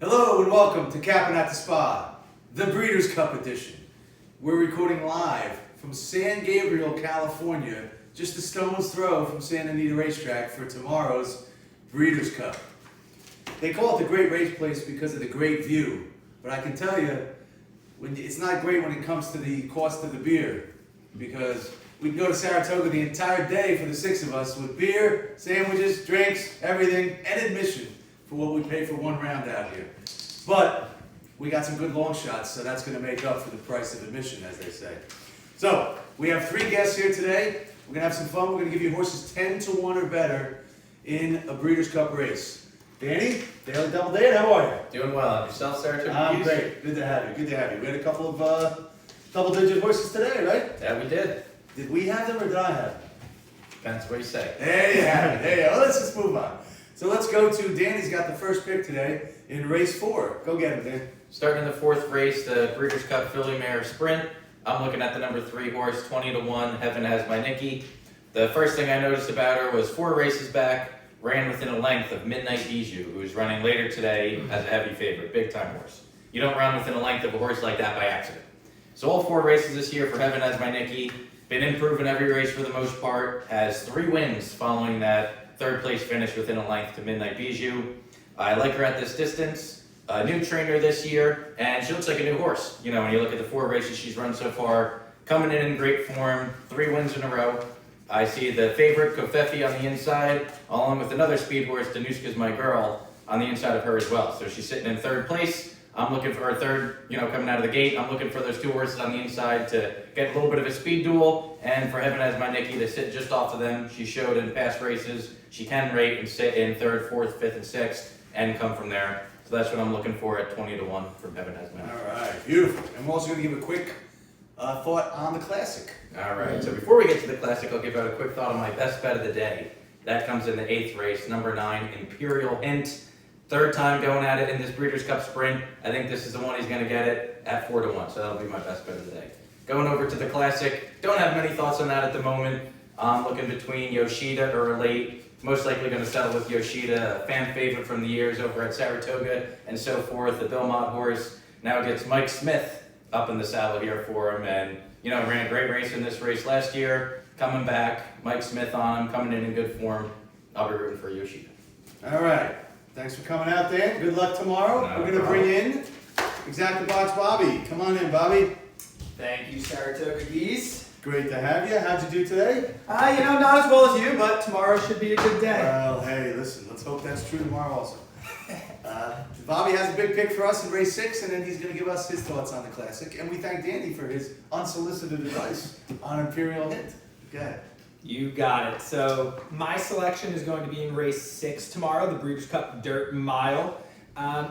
Hello and welcome to Capping at the Spa, the Breeders' Cup edition. We're recording live from San Gabriel, California, just a stone's throw from Santa Anita Racetrack for tomorrow's Breeders' Cup. They call it the Great Race Place because of the great view, but I can tell you, it's not great when it comes to the cost of the beer, because we can go to Saratoga the entire day for the six of us with beer, sandwiches, drinks, everything, and admission for what we pay for one round out here. But we got some good long shots, so that's going to make up for the price of admission, as they say. So we have three guests here today. We're going to have some fun. We're going to give you horses 10 to 1 or better in a Breeders' Cup race. Danny, Daily Double Dan, how are you? Doing well. And yourself, Saratoga? I'm great. Good to have you. Good to have you. We had a couple of double-digit horses today, right? Yeah, we did. Did we have them or did I have them? Depends what you say. There you have it. There you go. Let's just move on. So let's go to Danny's got the first pick today in race 4. Go get him, Dan. Starting in the fourth race, the Breeders' Cup Filly Mare Sprint. I'm looking at the number 3 horse, 20 to 1. Heaven Has My Nikki. The first thing I noticed about her was 4 races back, ran within a length of Midnight Bijou, who's running later today as a heavy favorite, big time horse. You don't run within a length of a horse like that by accident. So all 4 races this year for Heaven Has My Nikki. Been improved in every race for the most part. Has 3 wins following that third place finish within a length to Midnight Bijou. I like her at this distance. A new trainer this year, and she looks like a new horse. You know, when you look at the 4 races she's run so far, coming in great form, 3 wins in a row. I see the favorite, Kofefi, on the inside, along with another speed horse, Danushka's My Girl, on the inside of her as well. So she's sitting in 3rd place. I'm looking for her third, coming out of the gate. I'm looking for those 2 horses on the inside to get a little bit of a speed duel, and for Heaven Has My Nikki to sit just off of them. She showed in past races she can rate and sit in 3rd, 4th, 5th, and 6th, and come from there. So that's what I'm looking for at 20 to 1 from Heaven Has My Nikki. All right, beautiful. And we're also going to give a quick thought on the Classic. All right, so before we get to the Classic, I'll give out a quick thought on my best bet of the day. That comes in the 8th race, number 9, Imperial Hint. 3rd time going at it in this Breeders' Cup Sprint. I think this is the one he's going to get it at 4 to 1, so that'll be my best bet of the day. Going over to the Classic, don't have many thoughts on that at the moment. I'm looking between Yoshida or Late. Most likely going to settle with Yoshida, a fan favorite from the years over at Saratoga and so forth. The Belmont horse now gets Mike Smith up in the saddle here for him, and ran a great race in this race last year. Coming back, Mike Smith on him, coming in good form. I'll be rooting for Yoshida. All right. Thanks for coming out, Dan. Good luck tomorrow. No We're going to bring in Exact the Box Bobby. Come on in, Bobby. Thank you, Saratoga Geese. Great to have you. How'd you do today? Not as well as you, but tomorrow should be a good day. Well, hey, listen, let's hope that's true tomorrow also. Bobby has a big pick for us in race 6, and then he's going to give us his thoughts on the Classic. And we thank Danny for his unsolicited advice on Imperial Hint. Go ahead. You got it. So my selection is going to be in race 6 tomorrow, the Breeders' Cup Dirt Mile.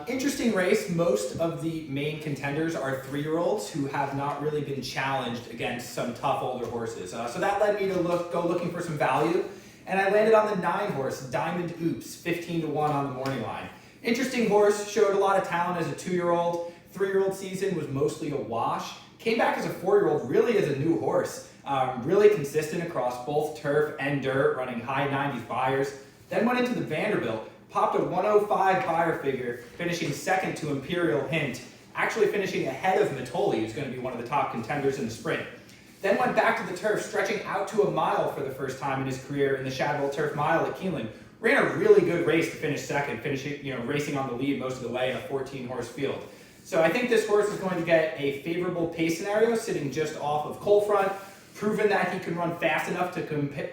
Interesting race. Most of the main contenders are 3-year-olds who have not really been challenged against some tough older horses. So that led me to go looking for some value, and I landed on the 9 horse, Diamond Oops, 15 to 1 on the morning line. Interesting horse, showed a lot of talent as a 2-year-old. 3-year-old season was mostly a wash. Came back as a 4-year-old, really as a new horse. Really consistent across both turf and dirt, running high 90s Beyers. Then went into the Vanderbilt, popped a 105 Beyer figure, finishing 2nd to Imperial Hint, actually finishing ahead of Mitoli, who's going to be one of the top contenders in the sprint. Then went back to the turf, stretching out to a mile for the first time in his career in the Shadwell Turf Mile at Keeneland. Ran a really good race to finish 2nd, finishing, racing on the lead most of the way in a 14-horse field. So I think this horse is going to get a favorable pace scenario, sitting just off of Coal Front, proven that he can run fast enough to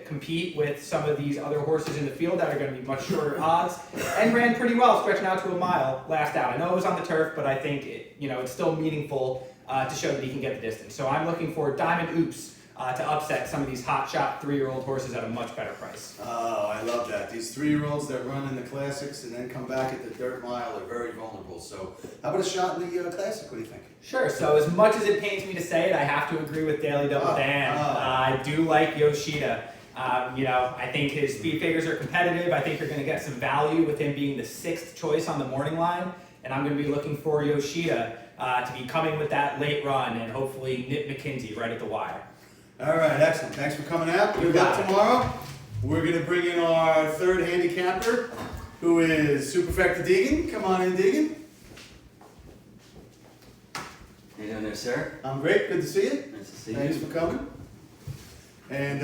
compete with some of these other horses in the field that are going to be much shorter odds, and ran pretty well, stretching out to a mile last out. I know it was on the turf, but I think it's still meaningful to show that he can get the distance. So I'm looking for Diamond Oops to upset some of these hotshot 3-year-old horses at a much better price. Oh, I love that. These 3-year-olds that run in the Classics and then come back at the Dirt Mile are very vulnerable. So how about a shot in the Classic? What do you think? Sure. So as much as it pains me to say it, I have to agree with Daily Double Dan. I do like Yoshida. I think his speed figures are competitive. I think you're going to get some value with him being the 6th choice on the morning line. And I'm going to be looking for Yoshida to be coming with that late run and hopefully nip McKinsey right at the wire. All right, excellent. Thanks for coming out. Good luck tomorrow. We're going to bring in our 3rd handicapper, who is Superfecta Deegan. Come on in, Deegan. How you doing there, sir? I'm great. Good to see you. Nice to see Thanks you. for coming. And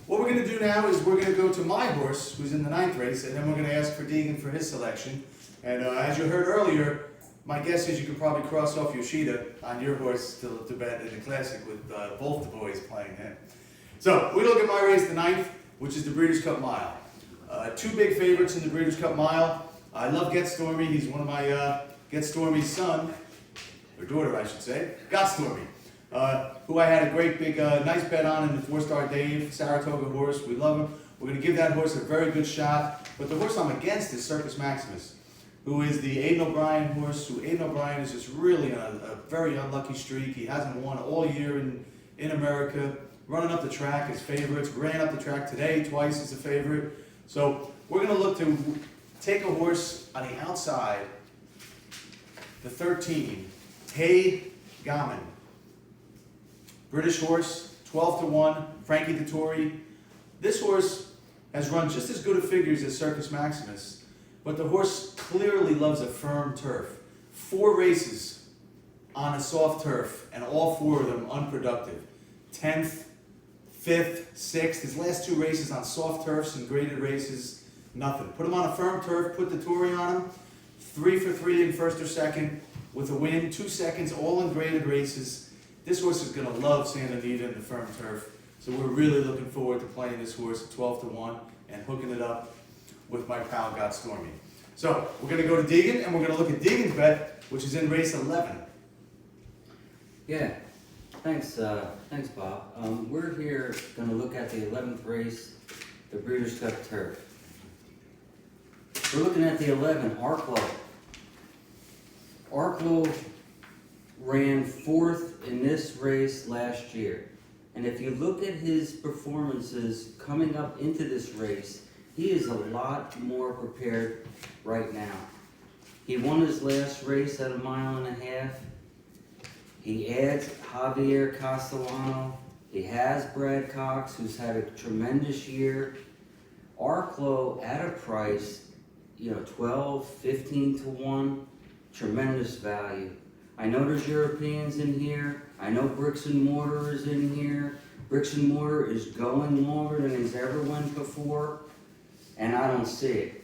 what we're going to do now is we're going to go to my horse, who's in the 9th race, and then we're going to ask for Deegan for his selection. And as you heard earlier, my guess is you could probably cross off Yoshida on your horse to bet in the Classic with both the boys playing him. So we look at my race, the 9th, which is the Breeders' Cup Mile. Two big favorites in the Breeders' Cup Mile. I love Get Stormy. He's one of my Get Stormy's son, or daughter, I should say, Got Stormy, who I had a great big, nice bet on in the 4-star Dave, Saratoga horse. We love him. We're going to give that horse a very good shot. But the horse I'm against is Circus Maximus, who is the Aidan O'Brien horse. Aidan O'Brien is just really on a very unlucky streak. He hasn't won all year in America. Running up the track as favorites. Ran up the track today twice as a favorite. So we're going to look to take a horse on the outside, the 13, Hay Gammon. British horse, 12-1, Frankie Dettori. This horse has run just as good a figures as Circus Maximus, but the horse clearly loves a firm turf. 4 races on a soft turf, and all 4 of them unproductive. 10th, 5th, 6th, his last 2 races on soft turfs and graded races, nothing. Put him on a firm turf, put the Tory on him, 3 for 3 in first or second, with a win, 2 seconds, all in graded races. This horse is going to love Santa Anita in the firm turf, so we're really looking forward to playing this horse at 12-1 and hooking it up with my pal Got Stormy. So we're going to go to Deegan, and we're going to look at Deegan's bet, which is in race 11. Yeah. Thanks, Bob. We're here going to look at the 11th race, the Breeders' Cup Turf. We're looking at the 11, Arklow. Arklow ran 4th in this race last year. And if you look at his performances coming up into this race, he is a lot more prepared right now. He won his last race at 1.5 miles. He adds Javier Castellano. He has Brad Cox, who's had a tremendous year. Arklow at a price, 12, 15-1, tremendous value. I know there's Europeans in here. I know Bricks and Mortar is in here. Bricks and Mortar is going longer than he's ever went before, and I don't see it.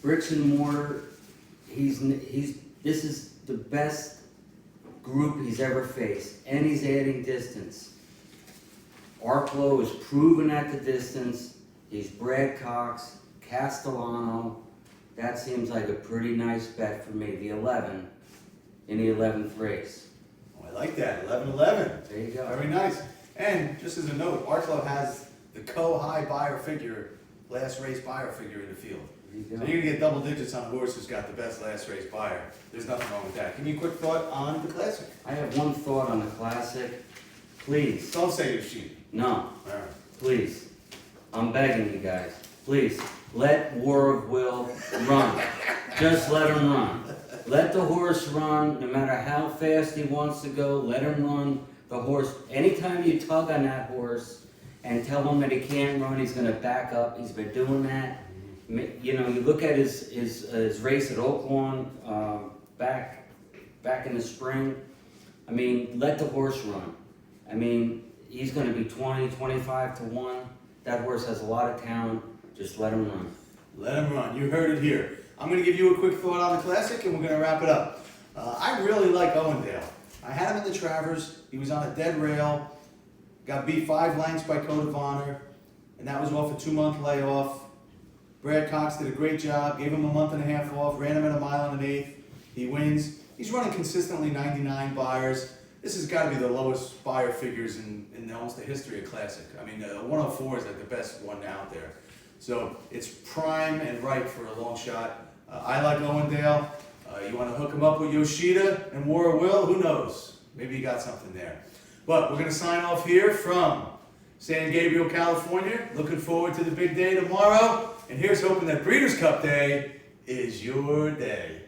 Bricks and Mortar, this is the best group he's ever faced, and he's adding distance. Arklow is proven at the distance. He's Brad Cox, Castellano. That seems like a pretty nice bet for me. The 11 in the 11th race. Oh, I like that, 11-11. There you go. Very nice. And just as a note, Arklow has the co-high buyer figure, last race buyer figure in the field. There you So go. you're going to get double digits on a horse who's got the best last race buyer. There's nothing wrong with that. Give me a quick thought on the Classic. I have one thought on the Classic. Please, Don't say Yoshida. no, All right. please. I'm begging you guys. Please, let War of Will run. Just let him run. Let the horse run, no matter how fast he wants to go, let him run. The horse, anytime you tug on that horse and tell him that he can't run, he's going to back up. He's been doing that. You look at his race at Oaklawn back in the spring. I mean, let the horse run. I mean, he's going to be 20, 25-1. That horse has a lot of talent. Just let him run. Let him run. You heard it here. I'm going to give you a quick thought on the Classic, and we're going to wrap it up. I really like Owendale. I had him in the Travers. He was on a dead rail. Got beat 5 lengths by Code of Honor, and that was off a 2-month layoff. Brad Cox did a great job. Gave him a month and a half off. Ran him at 1 1/8. He wins. He's running consistently 99 buyers. This has got to be the lowest buyer figures in almost the history of Classic. I mean, 104 is like the best one out there. So it's prime and right for a long shot. I like Owendale. You want to hook him up with Yoshida and War of Will? Who knows? Maybe you got something there. But we're going to sign off here from San Gabriel, California. Looking forward to the big day tomorrow. And here's hoping that Breeders' Cup Day is your day.